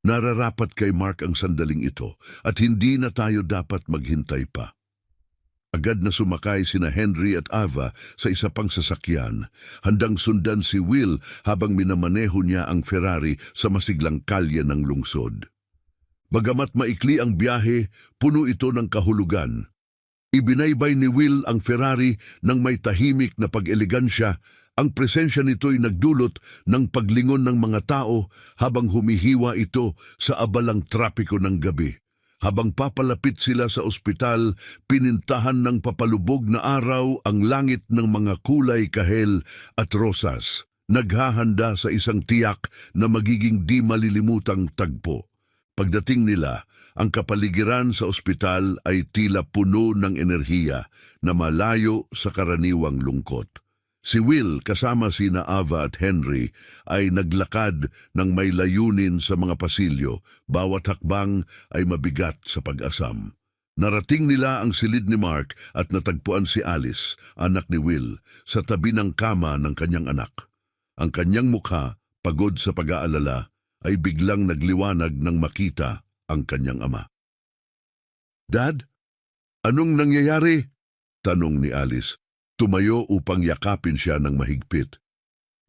Nararapat kay Mark ang sandaling ito at hindi na tayo dapat maghintay pa. Agad na sumakay sina Henry at Ava sa isa pang sasakyan, handang sundan si Will habang minamaneho niya ang Ferrari sa masiglang kalye ng lungsod. Bagamat maikli ang biyahe, puno ito ng kahulugan. Ibinaybay ni Will ang Ferrari ng may tahimik na pag-elegansya. Ang presensya nito'y nagdulot ng paglingon ng mga tao habang humihiwa ito sa abalang trapiko ng gabi. Habang papalapit sila sa ospital, pinintahan ng papalubog na araw ang langit ng mga kulay kahel at rosas, naghahanda sa isang tiyak na magiging di malilimutang tagpo. Pagdating nila, ang kapaligiran sa ospital ay tila puno ng enerhiya na malayo sa karaniwang lungkot. Si Will kasama sina Ava at Henry ay naglakad ng may layunin sa mga pasilyo, bawat hakbang ay mabigat sa pag-asam. Narating nila ang silid ni Mark at natagpuan si Alice, anak ni Will, sa tabi ng kama ng kanyang anak. Ang kanyang mukha, pagod sa pag-aalala, ay biglang nagliwanag nang makita ang kanyang ama. "Dad, anong nangyayari?" tanong ni Alice. Tumayo upang yakapin siya ng mahigpit.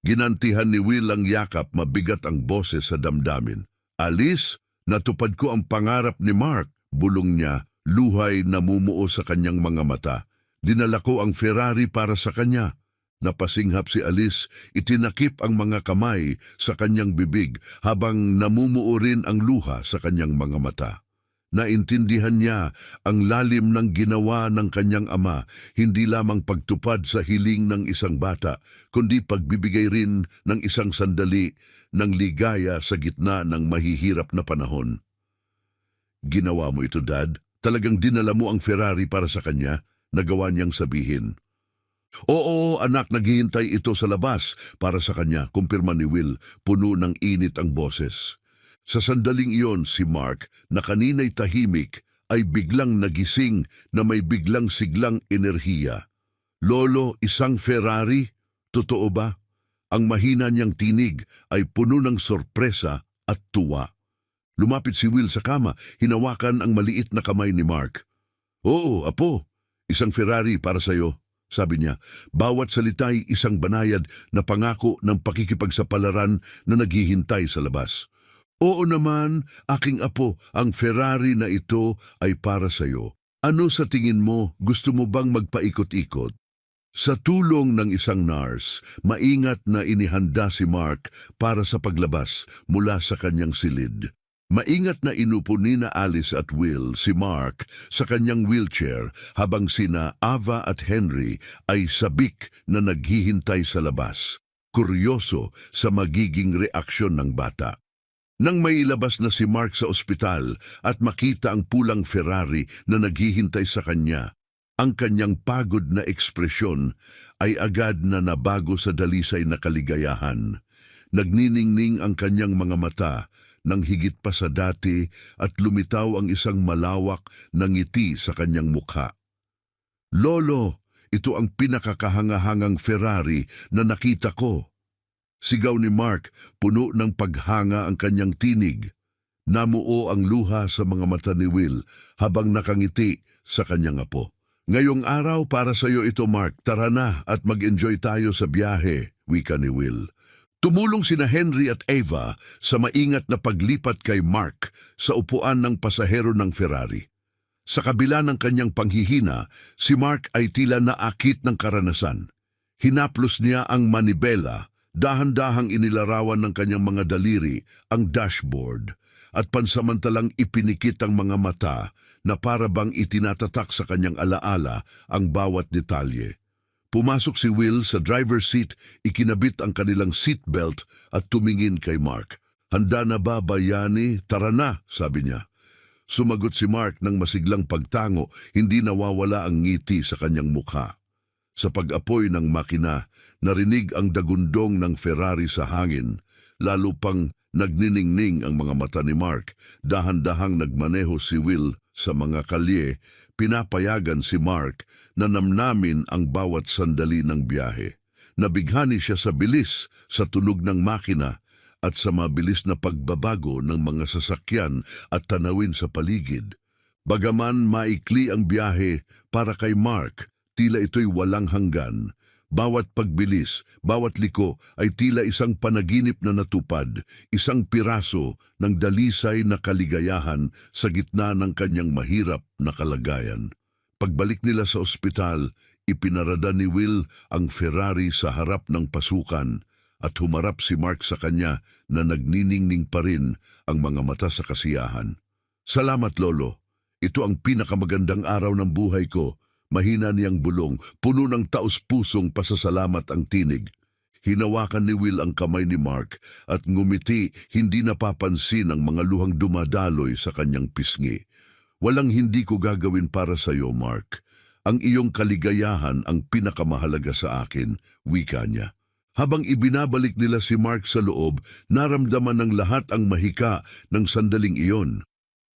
Ginantihan ni Will ang yakap, mabigat ang boses sa damdamin. "Alice, natupad ko ang pangarap ni Mark," bulong niya, luhay namumuo sa kanyang mga mata. "Dinala ko ang Ferrari para sa kanya." Napasinghap si Alice, itinakip ang mga kamay sa kanyang bibig habang namumuo rin ang luha sa kanyang mga mata. Naintindihan niya ang lalim ng ginawa ng kanyang ama, hindi lamang pagtupad sa hiling ng isang bata, kundi pagbibigay rin ng isang sandali ng ligaya sa gitna ng mahihirap na panahon. "Ginawa mo ito, Dad? Talagang dinala mo ang Ferrari para sa kanya?" nagawa niyang sabihin. "Oo, anak, naghihintay ito sa labas para sa kanya," kumpirma ni Will, puno ng init ang boses. Sa sandaling iyon, si Mark, na kanina'y tahimik, ay biglang nagising na may biglang siglang enerhiya. "Lolo, isang Ferrari? Totoo ba?" Ang mahina niyang tinig ay puno ng sorpresa at tuwa. Lumapit si Will sa kama, hinawakan ang maliit na kamay ni Mark. "Oo, apo, isang Ferrari para sa'yo," sabi niya. Bawat salita'y isang banayad na pangako ng pakikipagsapalaran na naghihintay sa labas. "Oo naman, aking apo, ang Ferrari na ito ay para sa iyo. Ano sa tingin mo, gusto mo bang magpaikot-ikot?" Sa tulong ng isang nurse, maingat na inihanda si Mark para sa paglabas mula sa kanyang silid. Maingat na inupo ni na Alice at Will si Mark sa kanyang wheelchair habang sina Ava at Henry ay sabik na naghihintay sa labas, kuryoso sa magiging reaksyon ng bata. Nang mailabas na si Mark sa ospital at makita ang pulang Ferrari na naghihintay sa kanya, ang kanyang pagod na ekspresyon ay agad na nabago sa dalisay na kaligayahan. Nagniningning ang kanyang mga mata nang higit pa sa dati at lumitaw ang isang malawak na ngiti sa kanyang mukha. "Lolo, ito ang pinakakahangahangang Ferrari na nakita ko." Sigaw ni Mark, puno ng paghanga ang kanyang tinig. Namuo ang luha sa mga mata ni Will habang nakangiti sa kanyang apo. "Ngayong araw para sa iyo ito, Mark. Tara na at mag-enjoy tayo sa biyahe," wika ni Will. Tumulong sina Henry at Ava sa maingat na paglipat kay Mark sa upuan ng pasahero ng Ferrari. Sa kabila ng kanyang panghihina, si Mark ay tila naakit ng karanasan. Hinaplos niya ang manibela, dahan-dahang inilarawan ng kanyang mga daliri ang dashboard at pansamantalang ipinikit ang mga mata na para bang itinatatak sa kanyang alaala ang bawat detalye. Pumasok si Will sa driver's seat, ikinabit ang kanilang seatbelt at tumingin kay Mark. "Handa na ba, bayani? Tara na," sabi niya. Sumagot si Mark ng masiglang pagtango, hindi nawawala ang ngiti sa kanyang mukha. Sa pag-apoy ng makina, narinig ang dagundong ng Ferrari sa hangin, lalo pang nagniningning ang mga mata ni Mark. Dahan-dahang nagmaneho si Will Sa mga kalye, pinapayagan si Mark na namnamin ang bawat sandali ng biyahe. Nabighani siya sa bilis, sa tunog ng makina, at sa mabilis na pagbabago ng mga sasakyan at tanawin sa paligid. Bagaman maikli ang biyahe, para kay Mark, tila ito'y walang hanggan. Bawat pagbilis, bawat liko ay tila isang panaginip na natupad, isang piraso ng dalisay na kaligayahan sa gitna ng kanyang mahirap na kalagayan. Pagbalik nila sa ospital, ipinarada ni Will ang Ferrari sa harap ng pasukan at humarap si Mark sa kanya na nagniningning pa rin ang mga mata sa kasiyahan. "Salamat, Lolo. Ito ang pinakamagandang araw ng buhay ko." Mahina niyang bulong, puno ng taos-pusong pasasalamat ang tinig. Hinawakan ni Will ang kamay ni Mark at ngumiti, hindi napapansin ang mga luhang dumadaloy sa kanyang pisngi. "Walang hindi ko gagawin para sa iyo, Mark. Ang iyong kaligayahan ang pinakamahalaga sa akin," wika niya. Habang ibinabalik nila si Mark sa loob, naramdaman ng lahat ang mahika ng sandaling iyon.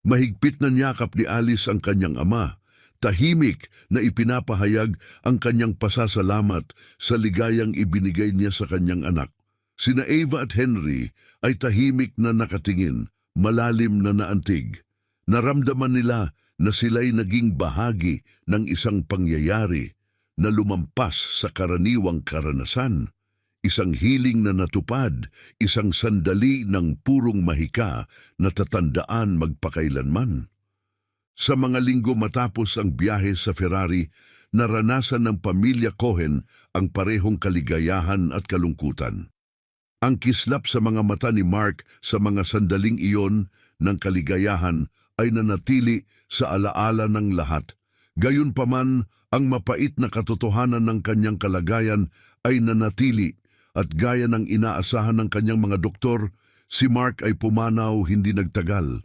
Mahigpit na niyakap ni Alice ang kanyang ama. Tahimik na ipinapahayag ang kanyang pasasalamat sa ligayang ibinigay niya sa kanyang anak. Sina Ava at Henry ay tahimik na nakatingin, malalim na naantig. Naramdaman nila na sila'y naging bahagi ng isang pangyayari na lumampas sa karaniwang karanasan. Isang hiling na natupad, isang sandali ng purong mahika na tatandaan magpakailanman. Sa mga linggo matapos ang biyahe sa Ferrari, naranasan ng pamilya Cohen ang parehong kaligayahan at kalungkutan. Ang kislap sa mga mata ni Mark sa mga sandaling iyon ng kaligayahan ay nanatili sa alaala ng lahat. Gayunpaman, ang mapait na katotohanan ng kanyang kalagayan ay nanatili at gaya ng inaasahan ng kanyang mga doktor, si Mark ay pumanaw hindi nagtagal.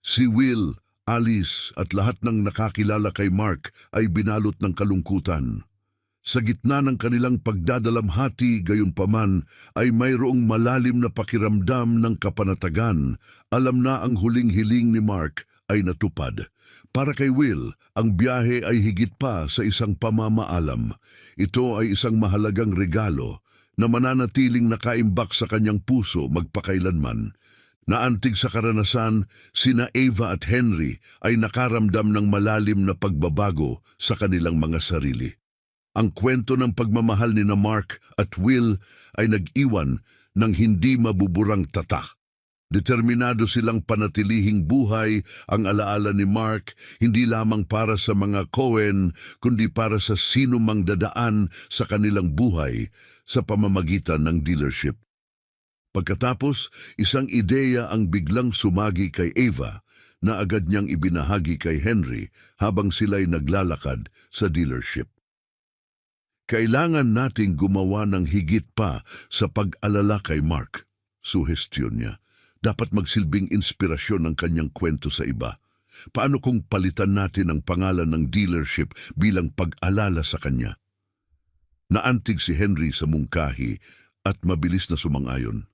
Si Will, Alice at lahat ng nakakilala kay Mark ay binalot ng kalungkutan. Sa gitna ng kanilang pagdadalamhati, gayunpaman ay mayroong malalim na pakiramdam ng kapanatagan. Alam na ang huling hiling ni Mark ay natupad. Para kay Will, ang biyahe ay higit pa sa isang pamamaalam. Ito ay isang mahalagang regalo na mananatiling nakaimbak sa kanyang puso magpakailanman. Naantig sa karanasan, sina Ava at Henry ay nakaramdam ng malalim na pagbabago sa kanilang mga sarili. Ang kwento ng pagmamahal ni Mark at Will ay nag-iwan ng hindi mabuburang tatak. Determinado silang panatilihing buhay ang alaala ni Mark, hindi lamang para sa mga Cohen, kundi para sa sino mang dadaan sa kanilang buhay sa pamamagitan ng dealership. Pagkatapos, isang ideya ang biglang sumagi kay Ava na agad niyang ibinahagi kay Henry habang sila'y naglalakad sa dealership. "Kailangan nating gumawa ng higit pa sa pag-alala kay Mark," suhestyon niya. "Dapat magsilbing inspirasyon ang kanyang kwento sa iba. Paano kung palitan natin ang pangalan ng dealership bilang pag-alala sa kanya?" Naantig si Henry sa mungkahi at mabilis na sumang-ayon.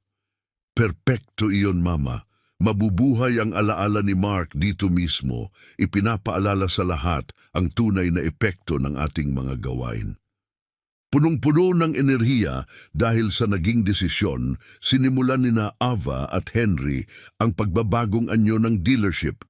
"Perpekto iyon, Mama. Mabubuhay ang alaala ni Mark dito mismo. Ipinapaalala sa lahat ang tunay na epekto ng ating mga gawain." Punong-puno ng enerhiya dahil sa naging desisyon, sinimulan nina Ava at Henry ang pagbabagong anyo ng dealership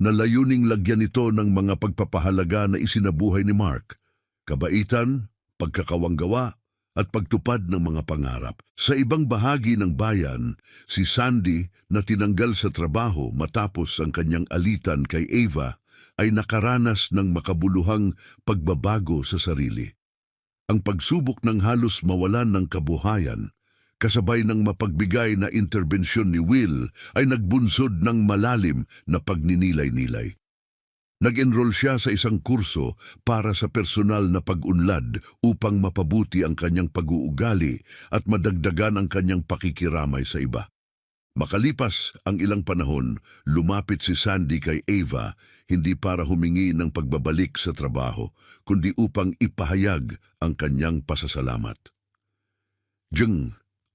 na layuning lagyan ito ng mga pagpapahalaga na isinabuhay ni Mark: kabaitan, pagkakawanggawa, at pagtupad ng mga pangarap. Sa ibang bahagi ng bayan, si Sandy na tinanggal sa trabaho matapos ang kanyang alitan kay Ava ay nakaranas ng makabuluhang pagbabago sa sarili. Ang pagsubok ng halos mawalan ng kabuhayan, kasabay ng mapagbigay na interbensyon ni Will, ay nagbunsod ng malalim na pagninilay-nilay. Nag-enroll siya sa isang kurso para sa personal na pag-unlad upang mapabuti ang kanyang pag-uugali at madagdagan ang kanyang pakikiramay sa iba. Makalipas ang ilang panahon, lumapit si Sandy kay Ava hindi para humingi ng pagbabalik sa trabaho, kundi upang ipahayag ang kanyang pasasalamat.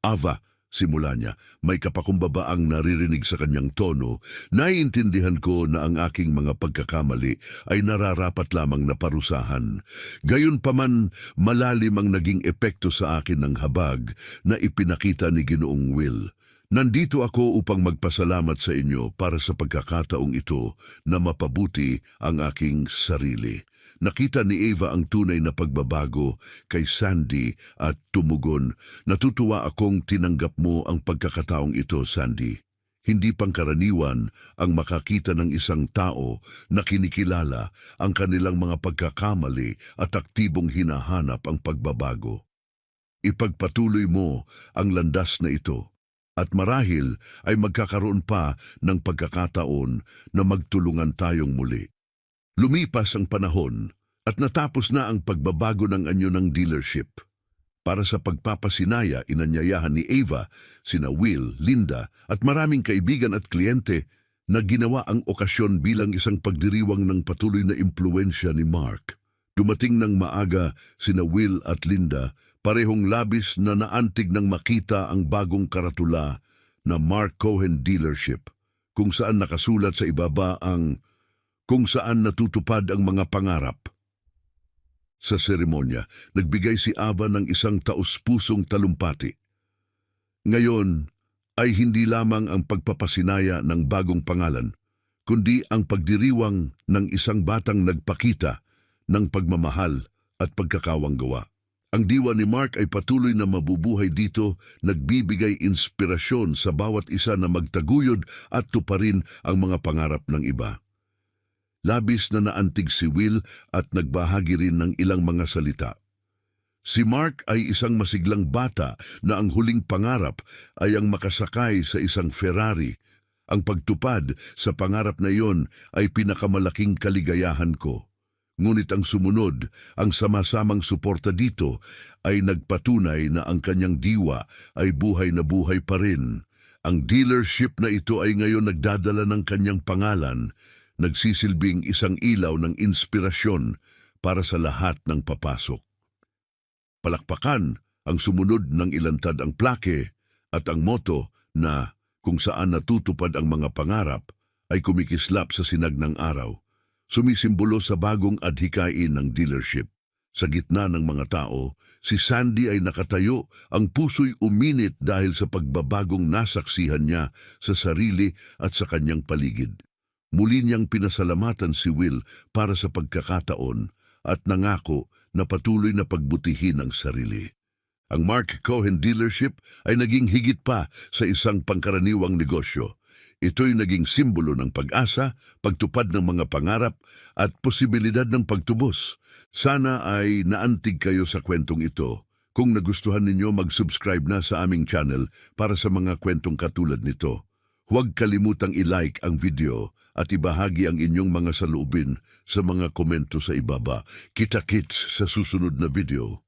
"Ava, Simula niya, may kapakumbabaang naririnig sa kanyang tono, naiintindihan ko na ang aking mga pagkakamali ay nararapat lamang na parusahan. Gayunpaman, malalim ang naging epekto sa akin ng habag na ipinakita ni Ginoong Will. Nandito ako upang magpasalamat sa inyo para sa pagkakataong ito na mapabuti ang aking sarili. Nakita ni Eva ang tunay na pagbabago kay Sandy at tumugon, "Natutuwa akong tinanggap mo ang pagkakataong ito, Sandy. Hindi pangkaraniwan ang makakita ng isang tao na kinikilala ang kanilang mga pagkakamali at aktibong hinahanap ang pagbabago. Ipagpatuloy mo ang landas na ito at marahil ay magkakaroon pa ng pagkakataon na magtulungan tayong muli." Lumipas ang panahon at natapos na ang pagbabago ng anyo ng dealership. Para sa pagpapasinaya, inanyayahan ni Eva, sina Will, Linda at maraming kaibigan at kliyente na ginawa ang okasyon bilang isang pagdiriwang ng patuloy na impluensya ni Mark. Dumating ng maaga sina Will at Linda, parehong labis na naantig nang makita ang bagong karatula na Mark Cohen Dealership, kung saan nakasulat sa ibaba ang kung saan natutupad ang mga pangarap. Sa seremonya, nagbigay si Ava ng isang taus-pusong talumpati. Ngayon ay hindi lamang ang pagpapasinaya ng bagong pangalan, kundi ang pagdiriwang ng isang batang nagpakita ng pagmamahal at pagkakawanggawa. Ang diwa ni Mark ay patuloy na mabubuhay dito, nagbibigay inspirasyon sa bawat isa na magtaguyod at tuparin ang mga pangarap ng iba. Labis na naantig si Will at nagbahagi rin ng ilang mga salita. Si Mark ay isang masiglang bata na ang huling pangarap ay ang makasakay sa isang Ferrari. Ang pagtupad sa pangarap na iyon ay pinakamalaking kaligayahan ko. Ngunit ang sumunod, ang sama-samang suporta dito ay nagpatunay na ang kanyang diwa ay buhay na buhay pa rin. Ang dealership na ito ay ngayon nagdadala ng kanyang pangalan, nagsisilbing isang ilaw ng inspirasyon para sa lahat ng papasok. Palakpakan ang sumunod ng ilantad ang plake at ang moto na kung saan natutupad ang mga pangarap ay kumikislap sa sinag ng araw, sumisimbolo sa bagong adhikain ng dealership. Sa gitna ng mga tao, si Sandy ay nakatayo, ang puso'y uminit dahil sa pagbabagong nasaksihan niya sa sarili at sa kanyang paligid. Muli niyang pinasalamatan si Will para sa pagkakataon at nangako na patuloy na pagbutihin ang sarili. Ang Mark Cohen Dealership ay naging higit pa sa isang pangkaraniwang negosyo. Ito'y naging simbolo ng pag-asa, pagtupad ng mga pangarap at posibilidad ng pagtubos. Sana ay naantig kayo sa kwentong ito. Kung nagustuhan ninyo, mag-subscribe na sa aming channel para sa mga kwentong katulad nito. Huwag kalimutang i-like ang video at ibahagi ang inyong mga saloobin sa mga komento sa ibaba. Kita-kits sa susunod na video.